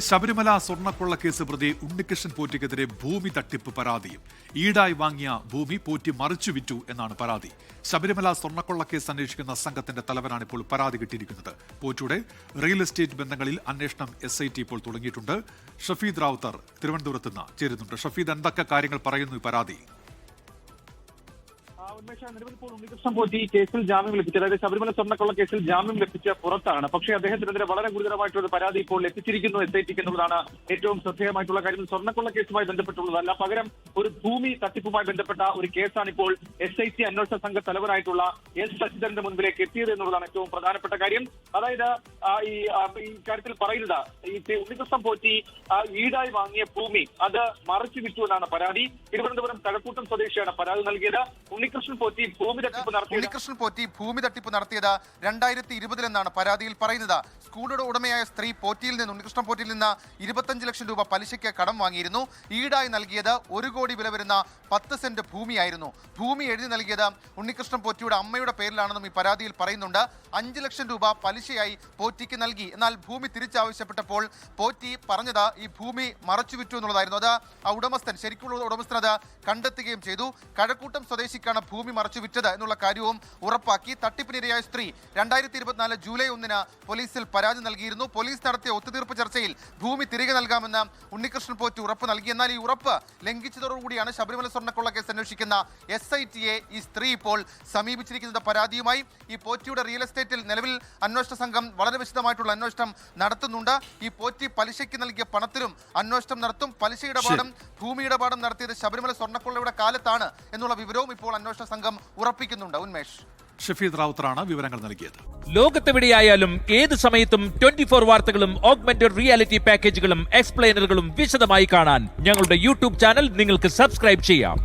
ശബരിമല സ്വർണ്ണക്കൊള്ള കേസ് പ്രതി ഉണ്ണികൃഷ്ണൻ പോറ്റിക്കെതിരെ ഭൂമി തട്ടിപ്പ് പരാതിയും ഈടായി വാങ്ങിയ ഭൂമി പോറ്റി മറിച്ചു വിറ്റു എന്നാണ് പരാതി. ശബരിമല സ്വർണ്ണക്കൊള്ള കേസ് അന്വേഷിക്കുന്ന സംഘത്തിന്റെ തലവനാണ് ഇപ്പോൾ പരാതി കിട്ടിയിരിക്കുന്നത്. പോറ്റിയുടെ റിയൽ എസ്റ്റേറ്റ് ബന്ധങ്ങളിൽ അന്വേഷണം SIT ഇപ്പോൾ തുടങ്ങിയിട്ടുണ്ട്. ഷഫീദ് റാവുത്തർ തിരുവനന്തപുരത്ത് നിന്ന് ചേരുന്നുണ്ട്. ഷഫീദ്, എന്തൊക്കെ കാര്യങ്ങൾ പറയുന്നു ഈ പരാതി? നിലവിൽ ഉണ്ണികൃഷ്ണൻ പോറ്റി കേസിൽ ജാമ്യം ലഭിച്ചു, അതായത് ശബരിമല സ്വർണ്ണക്കൊള്ള കേസിൽ ജാമ്യം ലഭിച്ച പുറത്താണ്. പക്ഷേ അദ്ദേഹത്തിനെതിരെ വളരെ ഗുരുതരമായിട്ടുള്ള പരാതി ഇപ്പോൾ എത്തിച്ചിരിക്കുന്നു SIT എന്നുള്ളതാണ് ഏറ്റവും ശ്രദ്ധേയമായിട്ടുള്ള കാര്യം. സ്വർണ്ണക്കൊള്ള കേസുമായി ബന്ധപ്പെട്ടുള്ളതല്ല, പകരം ഒരു ഭൂമി തട്ടിപ്പുമായി ബന്ധപ്പെട്ട ഒരു കേസാണ് ഇപ്പോൾ SIT അന്വേഷണ സംഘ തലവനായിട്ടുള്ള S ശശിധരന്റെ മുൻപിലേക്ക് എത്തിയത് എന്നുള്ളതാണ് ഏറ്റവും പ്രധാനപ്പെട്ട കാര്യം. അതായത് ഈ കാര്യത്തിൽ പറയുന്നത് ഈ ഉണ്ണികൃഷ്ണൻ പോറ്റി ഈടായി വാങ്ങിയ ഭൂമി അത് മറിച്ചു വിറ്റു എന്നാണ് പരാതി. തിരുവനന്തപുരം കഴക്കൂട്ടം സ്വദേശിയാണ് പരാതി നൽകിയത്. ഉണ്ണികൃഷ്ണൻ പോറ്റി ഭൂമി തട്ടിപ്പ് നടത്തിയത് 2020 എന്നാണ് പരാതിയിൽ പറയുന്നത്. സ്കൂളുടെ ഉടമയായ സ്ത്രീ ഉണ്ണികൃഷ്ണൻ പോറ്റിയിൽ നിന്ന് 25 ലക്ഷം രൂപ പലിശയ്ക്ക് കടം വാങ്ങിയിരുന്നു. ഈടായി നൽകിയത് 1 കോടി വില വരുന്ന 10 സെന്റ് ഭൂമിയായിരുന്നു. ഭൂമി എഴുതി നൽകിയത് ഉണ്ണികൃഷ്ണൻ പോറ്റിയുടെ അമ്മയുടെ പേരിലാണെന്നും ഈ പരാതിയിൽ പറയുന്നുണ്ട്. 5 ലക്ഷം രൂപ പലിശയായി പോറ്റിക്ക് നൽകി. എന്നാൽ ഭൂമി തിരിച്ചാവശ്യപ്പെട്ടപ്പോൾ പോറ്റി പറഞ്ഞത് ഈ ഭൂമി മറച്ചു വിറ്റു എന്നുള്ളതായിരുന്നു. അത് ആ ഉടമസ്ഥൻ, ശരിക്കുള്ള ഉടമസ്ഥൻ അത് കണ്ടെത്തുകയും ചെയ്തു. കഴക്കൂട്ടം സ്വദേശിക്കാണ് ഭൂമി മറച്ചു വിറ്റത് എന്നുള്ള കാര്യവും ഉറപ്പാക്കി. തട്ടിപ്പിനിരയായ സ്ത്രീ 2024 ജൂലൈ 1 പോലീസിൽ പരാതി നൽകിയിരുന്നു. പോലീസ് നടത്തിയ ഒത്തുതീർപ്പ് ചർച്ചയിൽ ഭൂമി തിരികെ നൽകാമെന്ന് ഉണ്ണികൃഷ്ണൻ പോറ്റി ഉറപ്പ് നൽകി. എന്നാൽ ഈ ഉറപ്പ് ലംഘിച്ചതോടുകൂടിയാണ് ശബരിമല സ്വർണ്ണക്കൊള്ള കേസ് അന്വേഷിക്കുന്ന SIT ഈ സ്ത്രീ ഇപ്പോൾ സമീപിച്ചിരിക്കുന്നത് പരാതിയുമായി. ഈ പോറ്റിയുടെ റിയൽ എസ്റ്റേറ്റിൽ നിലവിൽ അന്വേഷണ സംഘം വളരെ വിശദമായിട്ടുള്ള അന്വേഷണം നടത്തുന്നുണ്ട്. ഈ പോറ്റി പലിശയ്ക്ക് നൽകിയ പണത്തിലും അന്വേഷണം നടത്തും. പലിശ ഇടപാടും ഭൂമി ഇടപാടും നടത്തിയത് ശബരിമല സ്വർണ്ണക്കൊള്ളയുടെ കാലത്താണ് എന്നുള്ള വിവരവും ഇപ്പോൾ അന്വേഷണ സംഘം ഉറപ്പിക്കുന്നുണ്ട്. ഉന്മേഷ്, ഷഫീദ് റാവുത്തറാണ് വിവരങ്ങൾ നൽകിയത്. ലോകത്തെവിടെയായാലും ഏത് സമയത്തും 24 വാർത്തകളും ഓഗ്മെന്റഡ് റിയാലിറ്റി പാക്കേജുകളും എക്സ്പ്ലെയിനറുകളും വിശദമായി കാണാൻ ഞങ്ങളുടെ YouTube ചാനൽ നിങ്ങൾക്ക് സബ്സ്ക്രൈബ് ചെയ്യാം.